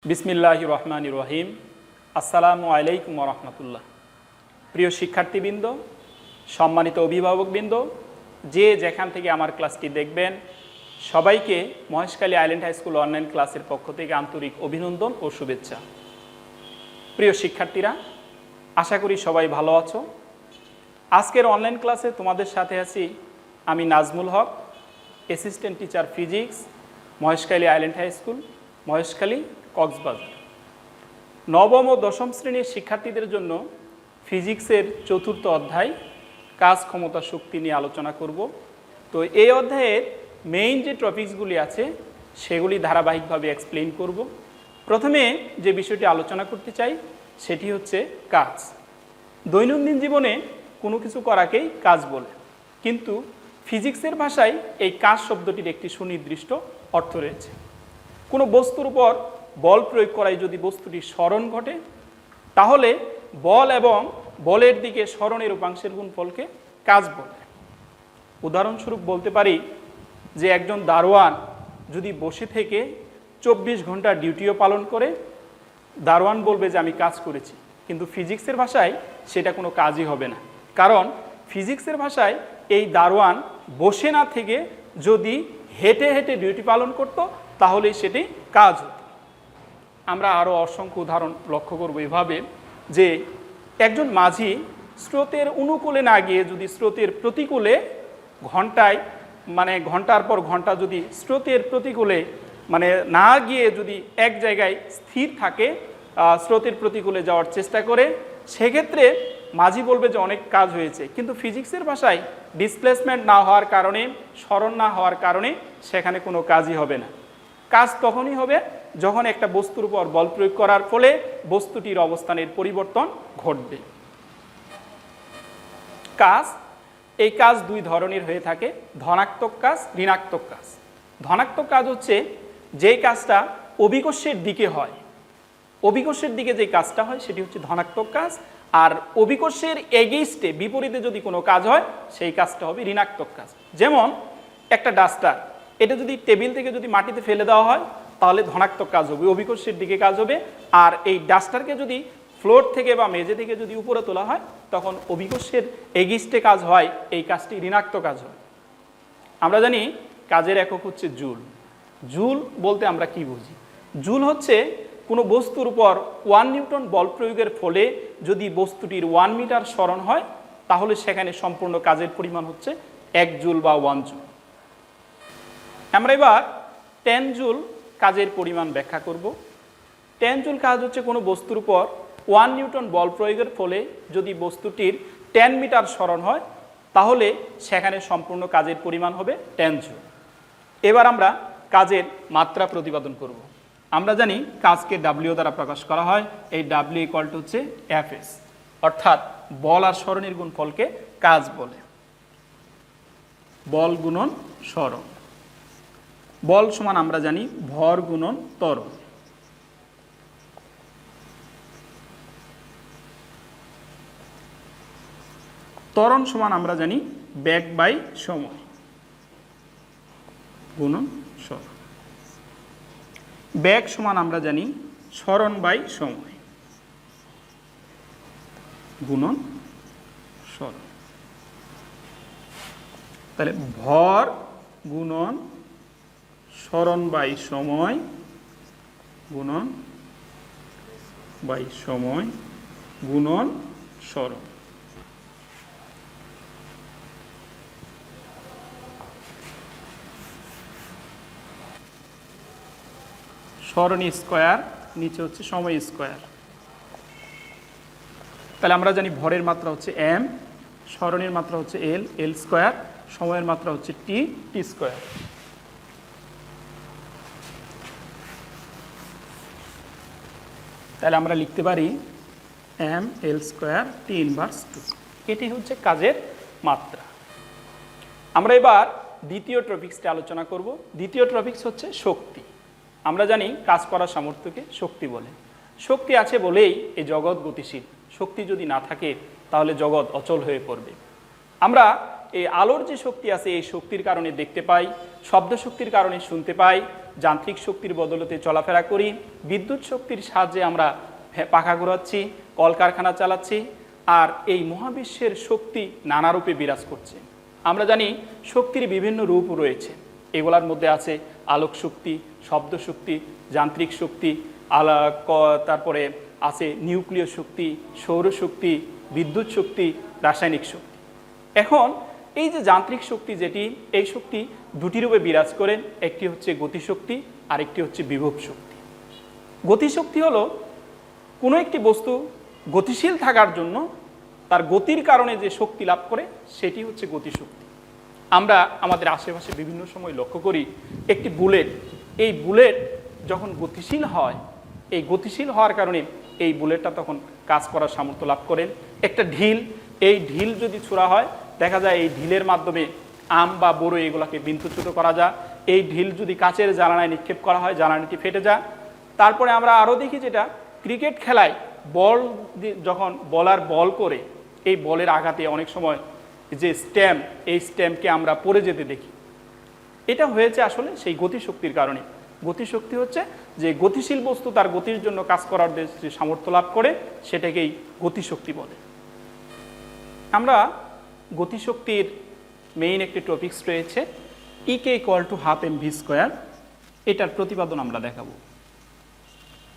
বিসমিল্লাহির রহমানির রহিম। আসসালামু আলাইকুম ওয়া রাহমাতুল্লাহ। প্রিয় শিক্ষার্থীবৃন্দ, সম্মানিত অভিভাবকবৃন্দ, যে যেখান থেকে আমার ক্লাসটি দেখবেন, সবাইকে Maheshkhali island high school online ক্লাসের পক্ষ থেকে আন্তরিক অভিনন্দন ও শুভেচ্ছা। প্রিয় শিক্ষার্থীরা, আশা করি সবাই ভালো আছো। আজকের অনলাইন ক্লাসে তোমাদের সাথে আছি আমি Nazmul Haque, assistant teacher physics, Maheshkhali island high school, Maheshkhali, Cox's Bazar. নবম ও দশম শ্রেণীর শিক্ষার্থীদের জন্য ফিজিক্সের চতুর্থ অধ্যায় কাজ, ক্ষমতা, শক্তি নিয়ে আলোচনা করব। তো এই অধ্যায়ের মেইন যে টপিকসগুলি আছে সেগুলি ধারাবাহিকভাবে এক্সপ্লেইন করব। প্রথমে যে বিষয়টি আলোচনা করতে চাই সেটি হচ্ছে কাজ। দৈনন্দিন জীবনে কোনো কিছু করাকেই কাজ বলে, কিন্তু ফিজিক্সের ভাষায় এই কাজ শব্দটির একটি সুনির্দিষ্ট অর্থ রয়েছে। কোনো বস্তুর উপর বল প্রয়োগ করায় যদি বস্তুটির স্মরণ ঘটে, তাহলে বল এবং বলের দিকে স্মরণের উপাংশের গুণফলকে কাজ বলে। উদাহরণস্বরূপ বলতে পারি যে একজন দারোয়ান যদি বসে থেকে 24 ঘন্টা ডিউটিও পালন করে, দারোয়ান বলবে যে আমি কাজ করেছি, কিন্তু ফিজিক্সের ভাষায় সেটা কোনো কাজই হবে না। কারণ ফিজিক্সের ভাষায় এই দারোয়ান বসে না থেকে যদি হেঁটে হেঁটে ডিউটি পালন করত, তাহলেই সেটি কাজ হতো। আমরা আরও অসংখ্য উদাহরণ লক্ষ্য করব এভাবে, যে একজন মাঝি স্রোতের অনুকূলে না গিয়ে যদি স্রোতের প্রতিকূলে ঘন্টার পর ঘন্টা যদি স্রোতের প্রতিকূলে না গিয়ে যদি এক জায়গায় স্থির থাকে, স্রোতের প্রতিকূলে যাওয়ার চেষ্টা করে, সেক্ষেত্রে মাঝি বলবে যে অনেক কাজ হয়েছে। কিন্তু ফিজিক্সের ভাষায় ডিসপ্লেসমেন্ট না হওয়ার কারণে, স্মরণ না হওয়ার কারণে সেখানে কোনো কাজই হবে না। কাজ তখনই হবে যখন একটা বস্তুর উপর বল প্রয়োগ করার ফলে বস্তুটির অবস্থানের পরিবর্তন ঘটবে। কাজ, এই কাজ দুই ধরনের হয়ে থাকে, ধনাত্মক কাজ, ঋণাত্মক কাজ। ধনাত্মক কাজ হচ্ছে যেই কাজটা অভিকর্ষের দিকে হয়, অভিকর্ষের দিকে যে কাজটা হয় সেটি হচ্ছে ধনাত্মক কাজ। আর অভিকর্ষের এগেইনস্টে, বিপরীতে যদি কোনো কাজ হয় সেই কাজটা হবে ঋণাত্মক কাজ। যেমন একটা ডাস্টার, এটা যদি টেবিল থেকে যদি মাটিতে ফেলে দেওয়া হয় তাহলে ধনাত্মক কাজ হবে, অভিকর্ষের দিকে কাজ হবে। আর এই ডাস্টারকে যদি ফ্লোর থেকে বা মেঝে থেকে যদি উপরে তোলা হয় তখন অভিকর্ষের এগেইনস্টে কাজ হয়, এই কাজটি ঋণাত্মক কাজ হয়। আমরা জানি কাজের একক হচ্ছে জুল। জুল বলতে আমরা কি বুঝি? জুল হচ্ছে কোনো বস্তুর উপর 1 নিউটন বল প্রয়োগের ফলে যদি বস্তুটির 1 মিটার স্মরণ হয়, তাহলে সেখানে সম্পূর্ণ কাজের পরিমাণ হচ্ছে 1 জুল বা 1 জুল। আমরা এবার 10 জুল কাজের পরিমাণ ব্যাখ্যা করব। 10 জুল কাজ হচ্ছে কোনো বস্তুর উপর 1 নিউটন বল প্রয়োগের ফলে যদি বস্তুটির 10 মিটার স্মরণ হয়, তাহলে সেখানে সম্পূর্ণ কাজের পরিমাণ হবে 10 জুল। এবার আমরা কাজের মাত্রা প্রতিপাদন করব। আমরা জানি কাজকে ডাব্লিউ দ্বারা প্রকাশ করা হয়। এই ডাব্লিউ ইকুয়াল টু হচ্ছে এফএস, অর্থাৎ বল আর স্মরণের গুণফলকে কাজ বলে। বল গুণন স্মরণ। বল সমান আমরা জানি ভর গুণন ত্বরণ। ত্বরণ সমান আমরা জানি বেগ বাই সময় গুণন স্মরণ। বেগ সমান আমরা জানি স্মরণ বাই সময় গুণন স্মরণ। তাহলে ভর গুণন স্মরণ বাই সময় গুণন বাই সময় গুণন স্মরণ। স্মরণ স্কোয়ার, নিচে হচ্ছে সময় স্কোয়ার। তাহলে আমরা জানি ভরের মাত্রা হচ্ছে এম, স্মরণের মাত্রা হচ্ছে এল, এল স্কোয়ার, সময়ের মাত্রা হচ্ছে টি, টি স্কোয়ার। তাহলে আমরা লিখতে পারি M L square T inverse 2। এটি হচ্ছে কাজের মাত্রা। আমরা এবার দ্বিতীয় টপিক্সটি আলোচনা করব। দ্বিতীয় টপিক্স হচ্ছে শক্তি। আমরা জানি কাজ করার সামর্থ্যকে শক্তি বলে। শক্তি আছে বলেই এই জগৎ গতিশীল। শক্তি যদি না থাকে তাহলে জগৎ অচল হয়ে পড়বে। আমরা এই আলোর যে শক্তি আছে, এই শক্তির কারণে দেখতে পাই, শব্দ শক্তির কারণে শুনতে পাই, যান্ত্রিক শক্তির বদলতে চলাফেরা করি, বিদ্যুৎ শক্তির সাহায্যে আমরা পাখা ঘোরাচ্ছি, কলকারখানা চালাচ্ছি, আর এই মহাবিশ্বের শক্তি নানা রূপে বিরাজ করছে। আমরা জানি শক্তির বিভিন্ন রূপ রয়েছে, এগুলোর মধ্যে আছে আলোক শক্তি, শব্দ শক্তি, যান্ত্রিক শক্তি, তারপরে আছে নিউক্লিয় শক্তি, সৌরশক্তি, বিদ্যুৎ শক্তি, রাসায়নিক শক্তি। এখন এই যে যান্ত্রিক শক্তি যেটি, এই শক্তি দুটি রূপে বিরাজ করেন, একটি হচ্ছে গতিশক্তি আর একটি হচ্ছে বিভব শক্তি। গতিশক্তি হলো কোনো একটি বস্তু গতিশীল থাকার জন্য তার গতির কারণে যে শক্তি লাভ করে সেটি হচ্ছে গতিশক্তি। আমরা আমাদের আশেপাশে বিভিন্ন সময় লক্ষ্য করি একটি বুলেট, এই বুলেট যখন গতিশীল হয়, এই গতিশীল হওয়ার কারণে এই বুলেটটা তখন কাজ করার সামর্থ্য লাভ করেন। একটা ঢিল, এই ঢিল যদি ছোড়া হয় দেখা যায় এই ঢিলের মাধ্যমে আম বা বড় এগুলোকে বিন্দুচ্যুত করা যায়। এই ঢিল যদি কাচের জ্বালানায় নিক্ষেপ করা হয় জ্বালানিটি ফেটে যায়। তারপরে আমরা আরও দেখি যেটা ক্রিকেট খেলায় বল যখন বলার বল করে, এই বলের আঘাতে অনেক সময় যে স্ট্যাম্প, এই স্ট্যাম্পকে আমরা পড়ে যেতে দেখি। এটা হয়েছে আসলে সেই গতিশক্তির কারণে। গতিশক্তি হচ্ছে যে গতিশীল বস্তু তার গতির জন্য কাজ করার যে সামর্থ্য লাভ করে সেটাকেই গতিশক্তি বলে। আমরা গতিশক্তির মেইন একটি টপিকস রয়েছে, E K equal to half m v square. এটার প্রতিপাদন আমরা দেখাবো।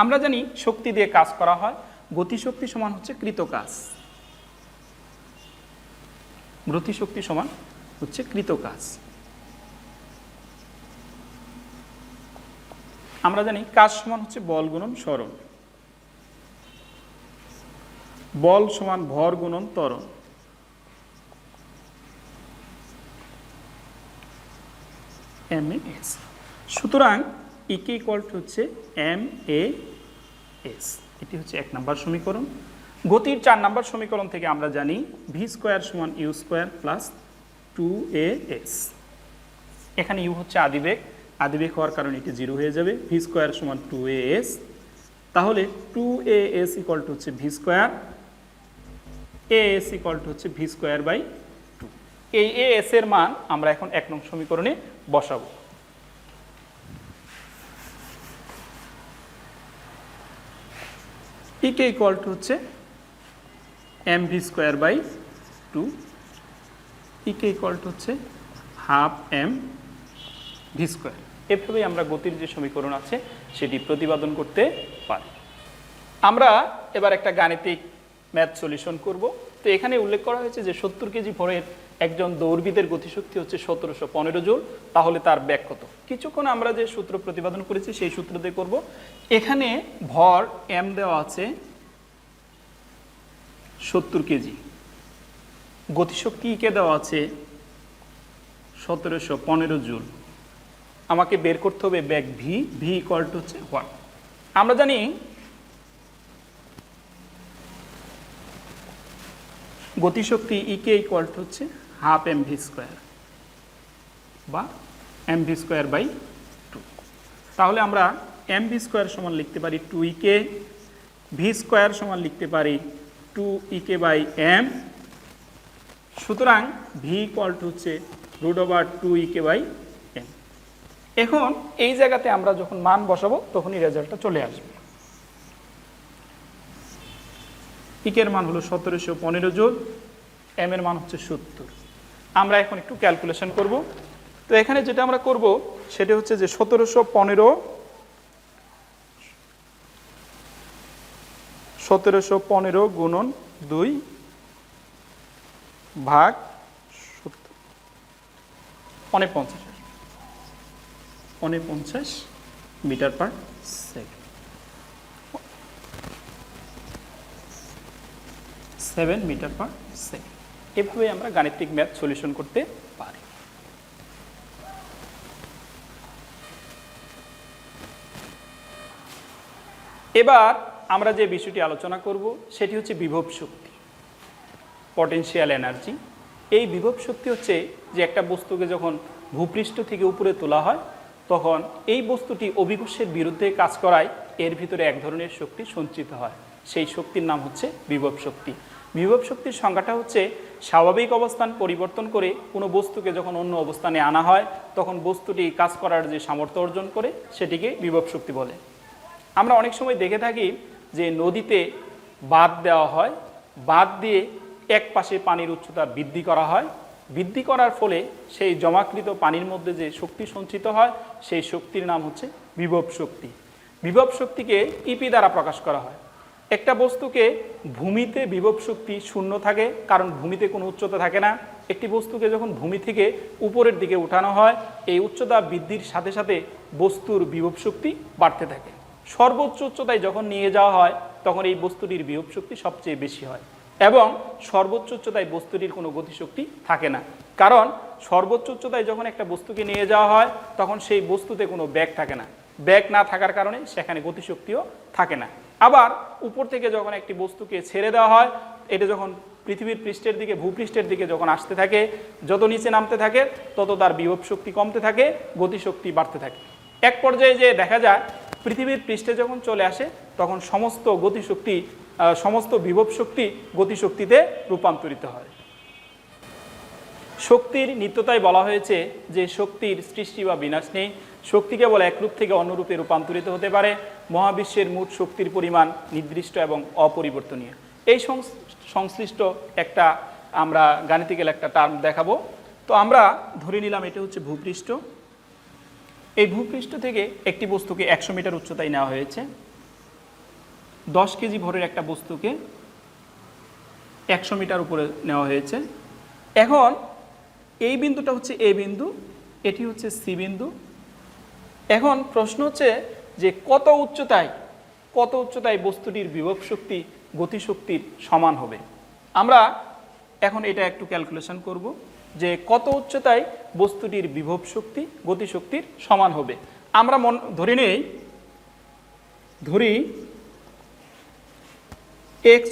আমরা জানি শক্তি দিয়ে কাজ করা হয়, গতিশক্তি সমান হচ্ছে কৃত কাজ। গতিশক্তি সমান হচ্ছে কৃত কাজ। আমরা জানি কাজ সমান হচ্ছে বল গুণন সরণ, বল সমান ভর গুণন ত্বরণ। MAS। সুতরাং ইকে ইকুয়াল টু হচ্ছে MAS। এটি হচ্ছে 1 নম্বর সমীকরণ। গতির 4 নম্বর সমীকরণ থেকে আমরা জানি ভি স্কোয়ার সমান ইউ স্কোয়ার প্লাস 2AS। এখানে ইউ হচ্ছে আদিবেগ, আদিবেগ হওয়ার কারণে এটি 0 হয়ে যাবে। ভি স্কোয়ার সমান 2AS। তাহলে 2AS ইকুয়াল টু হচ্ছে V square, AS equal to হচ্ছে ভি স্কোয়ার বাই 2। এই AS এর মান আমরা এখন 1 নং সমীকরণে বসাবো। ইকে ইকুয়াল টু হচ্ছে m v square by 2, E K equal to হচ্ছে হাফ এম ভি স্কোয়ার। এভাবেই আমরা গতির যে সমীকরণ আছে সেটি প্রতিপাদন করতে পারি। আমরা এবার একটা গাণিতিক ম্যাথ সলিউশন করব। তো এখানে উল্লেখ করা হয়েছে যে 70 কেজি ভরের একজন দৌড়বিদের গতিশক্তি হচ্ছে 1715 জুল, তাহলে তার ব্যাক কত? কিছুক্ষণ আমরা যে সূত্র প্রতিপাদন করেছি সেই সূত্র দিয়ে করব। এখানে ভর এম দেওয়া আছে 70 কেজি, গতিশক্তি কে দেওয়া আছে 1715 জুল। আমাকে বের করতে হবে back V, V equal to হচ্ছে 1। আমরা জানি গতিশক্তি ইকে ইকুয়াল টু হচ্ছে হাফ এম ভি স্কোয়ার বা এম ভি স্কোয়ার বাই 2। তাহলে আমরা এম ভি স্কোয়ার সমান লিখতে পারি 2 ইকে, ভি স্কোয়ার সমান লিখতে পারি 2 ইকে বাই এম। সুতরাং ভি ইকুয়াল টু হচ্ছে √2 ইকে বাই এম। এখন এই জায়গাতে আমরা যখন মান বসাবো তখনই রেজাল্টটা চলে আসবে। ইকের মান হলো 1715 জুল, এম এর মান হচ্ছে 70। আমরা এখন একটু ক্যালকুলেশন করব। তো এখানে যেটা আমরা করব সেটা হচ্ছে যে 1715 গুণন 2 ভাগ 70, 49 metre per second, 7 metre per second. এভাবে আমরা গাণিতিক ম্যাথ সলিউশন করতে পারি। এবার আমরা যে বিষয়টি আলোচনা করব সেটি হচ্ছে বিভব শক্তি, পটেনশিয়াল এনার্জি। এই বিভব শক্তি হচ্ছে যে একটা বস্তুকে যখন ভূপৃষ্ঠ থেকে উপরে তোলা হয় তখন এই বস্তুটি অভিকর্ষের বিরুদ্ধে কাজ করায় এর ভিতরে এক ধরনের শক্তি সঞ্চিত হয়, সেই শক্তির নাম হচ্ছে বিভব শক্তি। বিভব শক্তির সংজ্ঞাটা হচ্ছে স্বাভাবিক অবস্থান পরিবর্তন করে কোনো বস্তুকে যখন অন্য অবস্থানে আনা হয় তখন বস্তুটি কাজ করার যে সামর্থ্য অর্জন করে সেটিকে বিভব শক্তি বলে। আমরা অনেক সময় দেখে থাকি যে নদীতে বাঁধ দেওয়া হয়, বাঁধ দিয়ে এক পাশে পানির উচ্চতা বৃদ্ধি করা হয়, বৃদ্ধি করার ফলে সেই জমাকৃত পানির মধ্যে যে শক্তি সঞ্চিত হয় সেই শক্তির নাম হচ্ছে বিভব শক্তি। বিভব শক্তিকে ইপি দ্বারা প্রকাশ করা হয়। একটা বস্তুকে ভূমিতে বিভব শক্তি শূন্য থাকে, কারণ ভূমিতে কোনো উচ্চতা থাকে না। একটি বস্তুকে যখন ভূমি থেকে উপরের দিকে উঠানো হয় এই উচ্চতা বৃদ্ধির সাথে সাথে বস্তুর বিভব শক্তি বাড়তে থাকে। সর্বোচ্চ উচ্চতায় যখন নিয়ে যাওয়া হয় তখন এই বস্তুটির বিভব শক্তি সবচেয়ে বেশি হয় এবং সর্বোচ্চ উচ্চতায় বস্তুটির কোনো গতিশক্তি থাকে না, কারণ সর্বোচ্চ উচ্চতায় যখন একটা বস্তুকে নিয়ে যাওয়া হয় তখন সেই বস্তুতে কোনো ব্যাগ থাকে না, ব্যাগ না থাকার কারণে সেখানে গতিশক্তিও থাকে না। আবার উপর থেকে যখন একটি বস্তুকে ছেড়ে দেওয়া হয় এটা যখন পৃথিবীর পৃষ্ঠের দিকে ভূপৃষ্ঠের দিকে যখন আসতে থাকে, যত নিচে নামতে থাকে তত তার বিভব শক্তি কমতে থাকে, গতিশক্তি বাড়তে থাকে। এক পর্যায়ে যে দেখা যায় পৃথিবীর পৃষ্ঠে যখন চলে আসে তখন সমস্ত গতিশক্তি সমস্ত বিভব শক্তি গতিশক্তিতে রূপান্তরিত হয়। শক্তির নিত্যতায় বলা হয়েছে যে শক্তির সৃষ্টি বা বিনাশ নেই, শক্তি কেবল এক রূপ থেকে অন্য রূপে রূপান্তরিত হতে পারে। মহাবিশ্বের মোট শক্তির পরিমাণ নির্দিষ্ট এবং অপরিবর্তনীয়। এই সংশ্লিষ্ট একটা আমরা গাণিতিক্যাল একটা টার্ম দেখাবো। তো আমরা ধরে নিলাম এটা হচ্ছে ভূপৃষ্ঠ। এই ভূপৃষ্ঠ থেকে একটি বস্তুকে 100 মিটার উচ্চতায় নেওয়া হয়েছে। 10 কেজি ভরের একটা বস্তুকে 100 মিটার উপরে নেওয়া হয়েছে। এখন এই বিন্দুটা হচ্ছে এ বিন্দু, এটি হচ্ছে সি বিন্দু। এখন প্রশ্ন হচ্ছে যে কত উচ্চতায় বস্তুটির বিভব শক্তি গতিশক্তির সমান হবে। আমরা এখন এটা একটু ক্যালকুলেশন করব যে কত উচ্চতায় বস্তুটির বিভব শক্তি গতিশক্তির সমান হবে। আমরা ধরি এক্স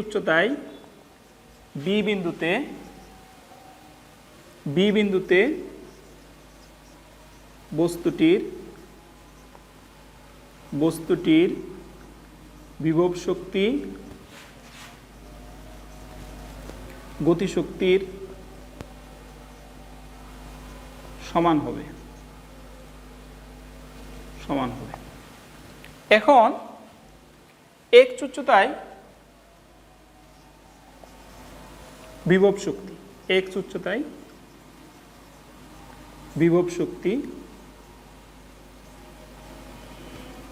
উচ্চতায় বি বিন্দুতে বস্তুটির বিভব শক্তি গতিশক্তির সমান হবে। এখন এক্স উচ্চতায় বিভব শক্তি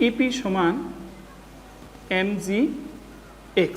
ইপি সমান mg x।